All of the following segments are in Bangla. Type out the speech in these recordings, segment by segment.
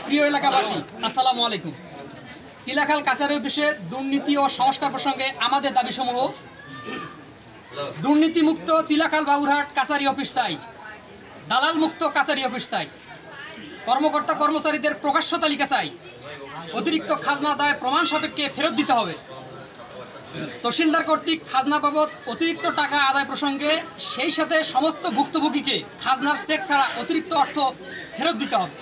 প্রিয় এলাকাবাসী, আসসালামু আলাইকুম। চিলাখাল কাছারি অফিসে দুর্নীতি ও সংস্কার প্রসঙ্গে আমাদের দাবিসমূহ: দুর্নীতিমুক্ত চিলাখাল বাবুরহাট কাছারি অফিস চাই, দালাল মুক্ত কাছারি অফিস চাই, কর্মকর্তা কর্মচারীদের প্রকাশ্য তালিকা চাই, অতিরিক্ত খাজনা আদায় প্রমাণ সাপেক্ষে ফেরত দিতে হবে, তহসিলদার কর্তৃক খাজনা বাবদ অতিরিক্ত টাকা আদায় প্রসঙ্গে সেই সাথে সমস্ত ভুক্তভোগীকে খাজনার চেক ছাড়া অতিরিক্ত অর্থ ফেরত দিতে হবে,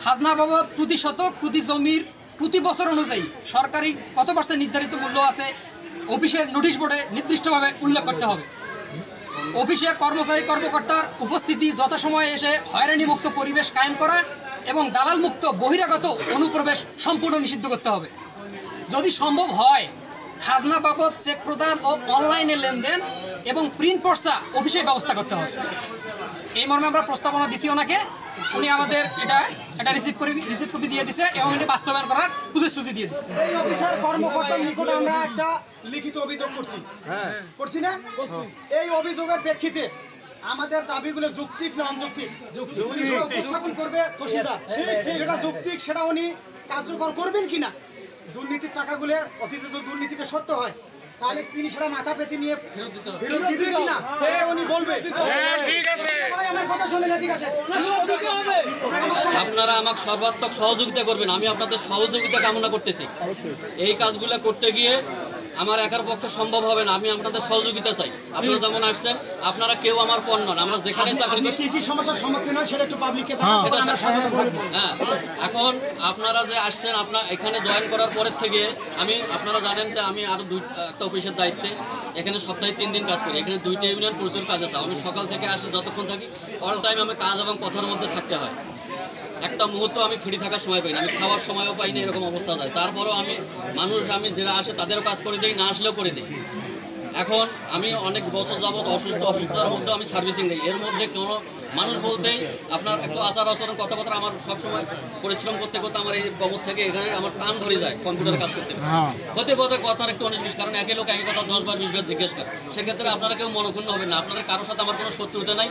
খাজনা বাবদ প্রতি শতক প্রতি জমির প্রতি বছর অনুযায়ী সরকারি কত % নির্ধারিত মূল্য আছে অফিসের নোটিশ বোর্ডে নির্দিষ্টভাবে উল্লেখ করতে হবে, অফিসে কর্মচারী কর্মকর্তার উপস্থিতি যথাসময়ে এসে হয়রানিমুক্ত পরিবেশ কায়েম করা এবং দালাল মুক্ত বহিরাগত অনুপ্রবেশ সম্পূর্ণ নিষিদ্ধ করতে হবে। যদি সম্ভব হয় খাজনা বাবদ চেক প্রদান ও অনলাইনে লেনদেন এবং প্রিন্ট পর্চা অফিসে ব্যবস্থা করতে হবে। এই মর্মে আমরা প্রস্তাবনা দিছি ওনাকে, উনি আমাদের এটা রিসিভ কপি দিয়ে দিছে এবং এটা বাস্তবায়ন করার প্রতিশ্রুতি দিয়ে দিছে। এই অফিসের কর্মকর্তার নিকট আমরা একটা লিখিত অভিযোগ করছি না? এই অভিযোগের প্রেক্ষিতে আমাদের দাবিগুলো যৌক্তিক না অযৌক্তিক উপস্থাপন করবে তহসিলদার। যেটা যৌক্তিক সেটা উনি কার্যকর করবেন কিনা, দুর্নীতির টাকাগুলো অতীতে তো দুর্নীতিটা সত্য হয়, তাহলে তিনি সেটা মাথা পেতে নিয়ে ফেরত দিবেন কিনা এটা উনি বলবে। আমার কথা শুনে না, ঠিক আছে? আপনারা আমাকে সর্বাত্মক সহযোগিতা করবেন, আমি আপনাদের সহযোগিতা কামনা করতেছি। এই কাজগুলো করতে গিয়ে আমার একার পক্ষে সম্ভব হবে না, আমি আপনাদের সহযোগিতা চাই। আপনারা যেমন আসছেন, আপনারা কেউ আমার পর নন, আমরা যেখানে চাকরি করি কি সমস্যার সম্মুখীন হয় সেটা একটু পাবলিককে জানান। হ্যাঁ, এখন আপনারা যে আসছেন, আপনার এখানে জয়েন করার পরের থেকে আপনারা জানেন যে আমি আরও একটা অফিসের দায়িত্বে এখানে সপ্তাহে 3 দিন কাজ করি। এখানে 2টা ইউনিয়ন প্রচুর কাজ আছে। আমি সকাল থেকে আসি, যতক্ষণ থাকি অল টাইম আমি কাজ এবং কথার মধ্যে থাকতে হয়। একটা মুহূর্ত আমি ফ্রি থাকার সময় পাই না, আমি খাওয়ার সময়ও পাই না, এরকম অবস্থা যায়। তারপরেও আমি যারা আসে তাদেরও কাজ করে দিই, না আসলেও করে দিই। এখন আমি অনেক বছর যাবৎ অসুস্থতার মধ্যে আমি সার্ভিসিং দিই। এর মধ্যে কোনো মানুষ বলতেই আপনার একটু আচার আচরণ কথাবার্তা আমার সবসময় পরিশ্রম করতে করতে আমার এই কমর থেকে এখানে আমার টান ধরে যায় কম্পিউটারে কাজ করতে হতে পথে কথার একটু 19-20, কারণ একই লোক একই কথা 10 বার 20 বার জিজ্ঞেস করে। সেক্ষেত্রে আপনারা কেউ মনক্ষুণ্ণ হবেন না। আপনাদের কারোর সাথে আমার কোনো শত্রুতা নাই,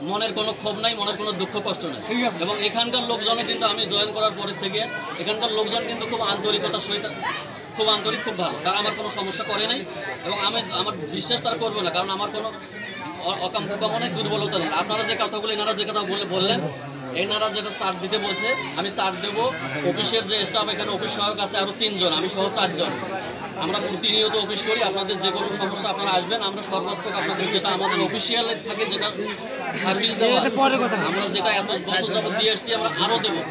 মনের কোনো ক্ষোভ নাই, মনের কোনো দুঃখ কষ্ট নেই। এবং এখানকার লোকজনও কিন্তু আমি জয়েন করার পরের থেকে এখানকার লোকজন কিন্তু খুব আন্তরিকতার সহিত, খুব আন্তরিক, খুব ভালো। তারা আমার কোনো সমস্যা করে নাই এবং আমার বিশ্বাস তারা করবে না, কারণ আমার কোনো অনেক দুর্বলতা নেই। আপনারা যে কথাগুলো এনারা যে কথা বললেন, এনারা যেটা চার্ট দিতে বলছে আমি চার্ট দেবো। অফিসের যে স্টাফ এখানে অফিস সহায়ক আছে আরও 3 জন, আমি সহ 4 জন। আমরা প্রতিনিয়ত অফিস করি। আপনাদের যে কোনো সমস্যা আপনারা আসবেন, আমরা সর্বাত্মক আপনাদের যেটা আমাদের অফিসিয়াল থাকে, যেটা সার্ভিস দেওয়া আমরা যেটা এত বছর যাবত দিয়ে এসেছি, আমরা আরও দেবো।